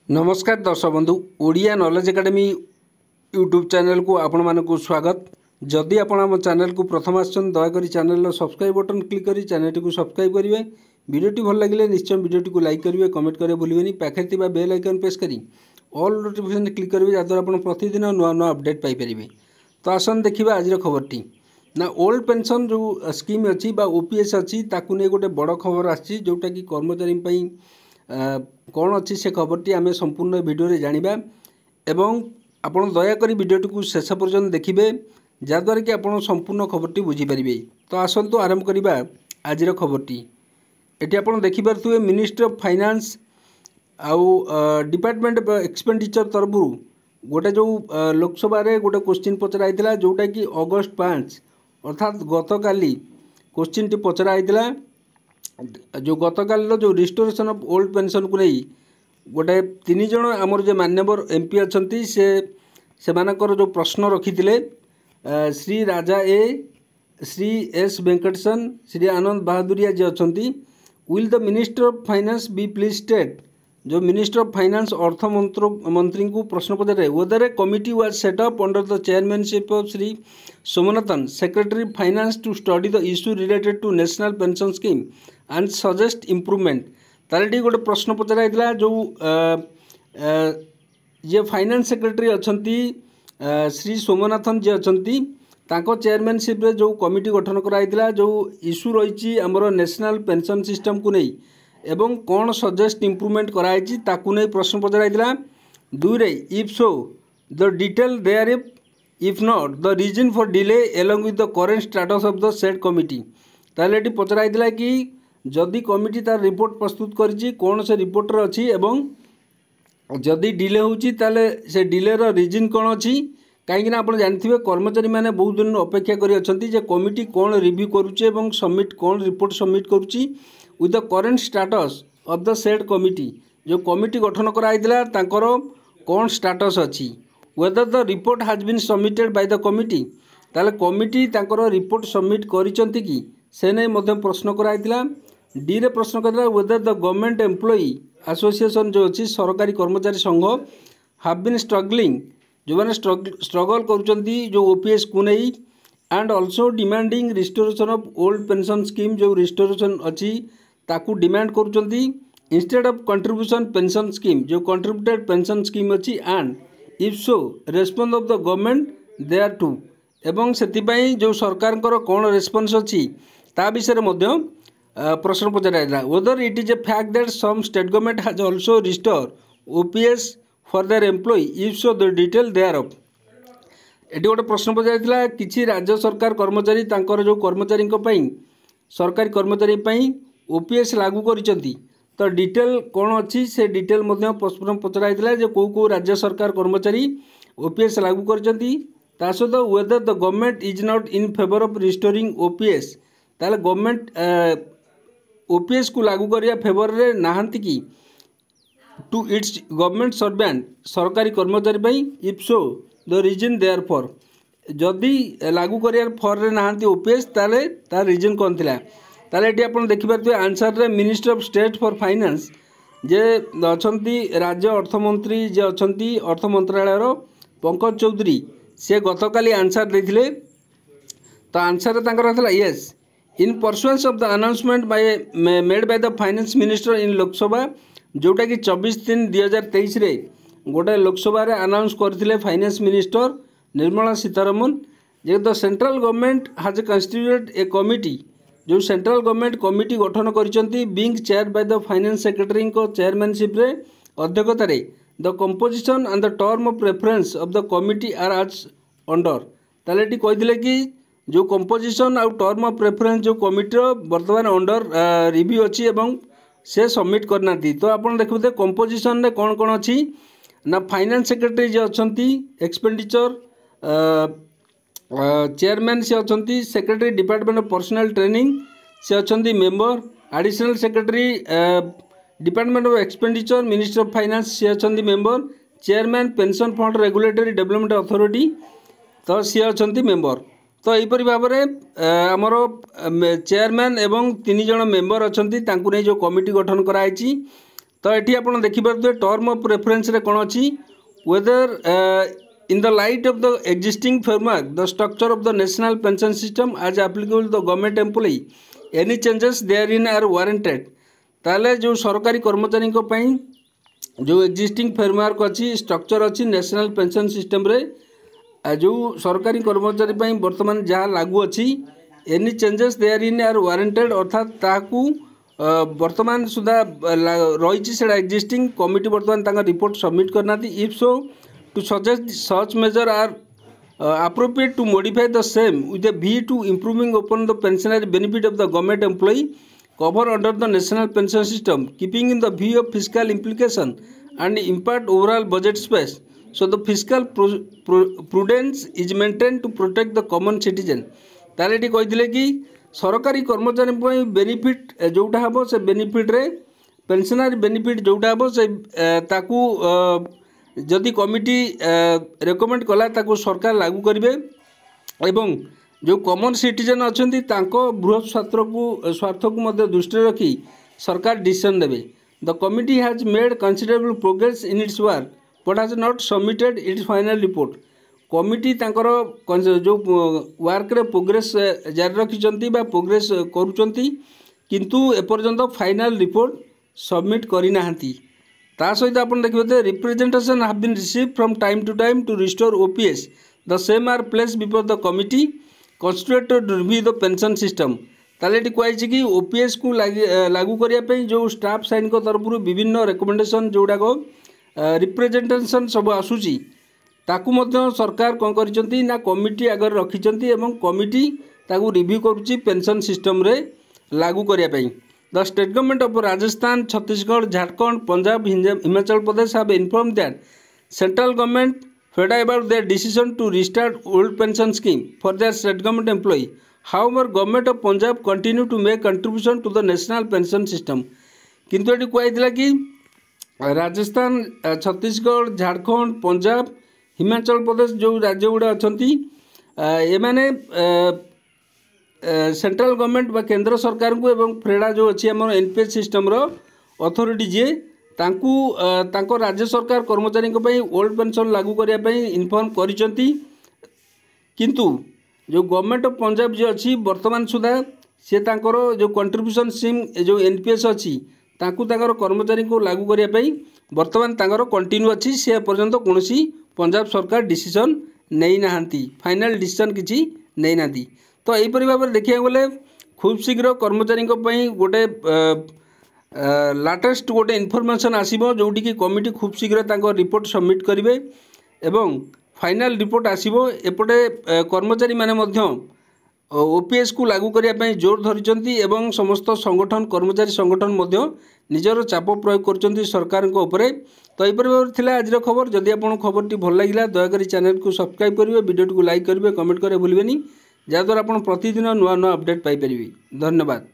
नमस्कार दर्शक बंधु Odia knowledge academy YouTube channel को आपण मानक स्वागत। जदि आपण आम चैनल को प्रथम आसन दयाकोरी चैनल सब्सक्राइब बटन क्लिक करी चैनल को सब्सक्राइब करेंगे। वीडियोटी भल लगे निश्चय वीडियोटी को लाइक करेंगे, कमेंट करें भूलें। पाखे बेल आइकन प्रेस करी ऑल नोटिफिकेशन क्लिक करेंगे जहाँद्वारा आप प्रतिदिन नुआ नुआ अपडेट पाइपर। तो आसन देखा आज खबरटी ना ओल्ड पेंशन जो स्कीम अच्छी ओपीएस अच्छी ताकू नहीं गोटे बड़ खबर आसी जोटा कि कर्मचारी कौन अच्छी से खबरटी आम संपूर्ण वीडियो जानिबा एवं आपण दयाकोरी वीडियोटी को शेष पर्यंत देखिए जहाँद्वारा कि आपण संपूर्ण खबरटी बुझीपारे। तो आसतु आरंभ करवा आज खबरटी। ये आप देखिपे मिनिस्ट्री ऑफ फाइनेंस आउ डिपार्टमेंट एक्सपेंडिचर तरफ गोटे जो लोकसभा गोटे क्वेश्चन पचराई जोटा कि अगस्त 5 अर्थात गतकाली क्वेश्चन टी पचराई जो गतकाल जो रिस्टोरेशन ऑफ ओल्ड पेंशन को नहीं गोटे 3 जन आमर जो मान्यवर एमपी अच्छा से मानकर जो प्रश्न रखी श्री राजा ए, श्री एस वेंकटेशन, श्री आनंद बहादुरिया जी अच्छा will the minister of finance be please state जो मिनिस्टर ऑफ फाइनेंस अर्थ मंत्री को प्रश्न पचारे whether a committee was set up under the chairmanship of Shri Somanathan secretary finance to study the issue related to national pension scheme and suggest improvement. ताले गोटे प्रश्न पचराई जो ये फाइनेंस सेक्रेटरी अच्छा श्री सोमनाथन जी अच्छा चेयरमैनशिप रे जो कमिटी गठन कराइला जो इश्यू रही आमर नेशनल पेंशन सिस्टम को नहीं एवं कौन सजेस्ट इम्प्रूवमेंट कराई ताकू नहीं प्रश्न पचराई। दुई if so the detail there if not the reason for delay along with the current status of the set committee. ताले पचराई कि जदि कमिटी तार रिपोर्ट प्रस्तुत करी कौन से रिपोर्टर अच्छी एवं जदि डिले होची ताले से डिले रो रीजन कौन अच्छी कहीं आप जानते कर्मचारी मैंने बहुत दिन अपेक्षा कर कमिटी कौन रिव्यू करुचे सबमिट कौन रिपोर्ट सबमिट करुची with the current status of the set committee जो कमिटी गठन कराइला तांकर कौन स्टेटस अच्छी whether the report has been submitted by the committee ताले कमिटी तांकर रिपोर्ट सबमिट करिसंती कि से नहीं मध्य प्रश्न कराइला। डी रे प्रश्न करला whether the government employee association जो अच्छी सरकारी कर्मचारी संघ हैव बीन स्ट्रगलिंग जो मैंने स्ट्रगल करुँच जो ओपीएस को नहीं and also demanding restoration of old pension scheme जो रिस्टोरेशन अच्छी ताकू डिमांड करुँच instead of contribution pension scheme जो कंट्रीब्यूटेड पेंशन स्कीम अच्छी and if so response of the government thereto एवं से जो सरकार कौन रेस्पॉन्स अच्छी ता विषय में प्रश्न पचराइला whether it is a fact that some state government has also restore OPS for their employee if so the detail thereof. ये गोटे प्रश्न पचराइला किसी राज्य सरकार कर्मचारी तांकर जो कर्मचारी सरकारी कर्मचारी ओपीएस लागू करिसेंती तो डिटेल कौन अच्छी से डिटेल प्रश्न पचराइला जो कौ राज्य सरकार कर्मचारी ओपीएस लागू करिसेंती ता सहित whether the government is not in favour of restoring OPS ताले गवर्नमेंट ओपीएस को लागू करिया फेवर रे नाहंती कि टू इट्स गवर्नमेंट सर्वेंट सरकारी कर्मचारी if so the reason there for जदि लागू करिया फॉर रे नाहंती ओपीएस ताले तार रीजन कौन थिला ताले एटी आपण देखि पारथि आंसर रे minister of state for finance जे अछंती राज्य अर्थमंत्री जे अछंती अर्थ मंत्रालय रो पंकज चौधरी से गतकाली आंसर देथिले। तो आंसर तांकर रहला yes in pursuance of the announcement by made by the finance minister in Lok Sabha जोटा कि 24/3/2023 रे गोटे लोकसभा रे अनाउंस करथिले फाइनेंस मिनिस्टर निर्मला सीतारमण जे the central government has constituted a committee जो सेंट्रल गवर्नमेंट कमिटी गठन करिसंती being chair by the finance secretary को चेयरमैनशिप रे अध्यक्षता रे the composition and the term of reference of the committee are as under. ताले T कहिदिले कि जो कंपोजिशन आउ टर्म ऑफ रेफरेंस जो कमिटी वर्तमान अंडर रिव्यू अच्छी एवं से सबमिट करना। तो आप देखते कंपोजिशन रे कौन कौन अच्छी ना फाइनेंस सेक्रेटरी जो अच्छा एक्सपेंडिचर चेयरमैन से अच्छा secretary department of personal training से अच्छा member additional secretary department of expenditure ministry of finance से अच्छा member chairman pension fund regulatory development authority तो सी अच्छा मेंबर। तो यहीपरि भाव में आमर चेयरमैन एवं 3 जन मेंबर अच्छा जो कमिटी गठन कराई तो ये आप देखिपे टर्म ऑफ रेफरेंस रे कौन अच्छी whether in the light of the existing framework the structure of the national pension system as applicable the government employee any changes there in are warranted. ताले जो सरकारी कर्मचारी जो एग्जिस्टिंग फ्रेमवर्क अच्छी structure अच्छी नेशनल पेंशन सिस्टम रे जो सरकारी कर्मचारी वर्तमान जहाँ लागू अच्छी any changes there in are warranted अर्थात ताकू वर्तमान सुधा रही से एग्जिस्टिंग कमिटी वर्तमान रिपोर्ट सबमिट करना। If so to suggest such measure are appropriate to modify the same with a view to improving upon the pensionary benefit of the government employee covered under the national pension system, keeping in the view of fiscal implication and impact overall budget space. So the fiscal prudence is maintained to protect the common citizen. ताले ये कही कि सरकारी कर्मचारी benefit जोटा हम से benefit रे पेंशनरी बेनिफिट जोटा हम से ताकू जदि कमिटी रेकमेंड कला ताकू सरकार लागू करेंगे एवं जो कॉमन सिटीजन अच्छा बृहत स्वार्थ को दृष्टि रखी सरकार डिसीजन देवे। The committee has made considerable progress in its work but has not submitted it's final report. Committee जो वर्क रे प्रोग्रेस जारी रखिंट प्रोग्रेस करुँच किंतु एपर्यंत फाइनल रिपोर्ट सबमिट करना। ता सहित आप देखिए representation have been received from time to restore OPS the same are place before the committee constituted to review the pension system. ताले ये कही कि ओपीएस को लागू करने जो स्टाफ साइन को तरफ विभिन्न रिकमेंडेशन जोड़ाक रिप्रेजेंटेशन सब आसूची ताकू सरकार कौन कर कमिटी आगे रखिंट कमिटी ताकू रिव्यू करुच्ची पेंशन सिस्टम रे लागू करने। The state government of Rajasthan, Chhattisgarh, Jharkhand, Punjab, Himachal Pradesh have informed that central government fed about their decision to restart old pension scheme for their state government employee. However, government of Punjab continue to make contribution to the national pension system. किंतु ये कही कि राजस्थान, छत्तीसगढ़, झारखंड, पंजाब, हिमाचल प्रदेश जो राज्य गुड़ा अच्छा एमाने central government बा केंद्र सरकार को एवं फ्रेडा जो अच्छी आम एनपीएस सिस्टम रो अथॉरिटी जी तांको राज्य सरकार कर्मचारी ओल्ड पेंशन लागू करने इनफॉर्म करिसेंती किंतु जो गवर्नमेंट ऑफ पंजाब जी अच्छी वर्तमान सुधा सी जो कंट्रीब्यूशन स्कीम जो एनपीएस अच्छी कर्मचारी को लागू करने वर्तमान कंटिन्यू अच्छी से पर्यंत कौन पंजाब सरकार डिसीजन नहीं नाहांती फाइनल डिसीजन किसी नहीं नाहांती। तो यहीपरि भाव में देखा गले खूब शीघ्र कर्मचारी गोटे लाटेस्ट गोटे इनफर्मेशन आसो जोटी कि कमिटी खूब शीघ्र रिपोर्ट सबमिट करेंगे एवं फाइनल रिपोर्ट आसो एपटे कर्मचारी माने ओपीएस को लागू करने जोर धरी एवं समस्त संगठन कर्मचारी संगठन निजर चाप प्रयोग कर सरकार उपरे। तो यहीपरि भाव में आज खबर जदि आपको खबर भल लगे दयाकोरी चैनल को सब्सक्राइब करेंगे वीडियो को लाइक करेंगे कमेंट करें भूलें जहाँद्वारा आप प्रतिदिन नुआ नुआ अपडेट पाइपर। धन्यवाद।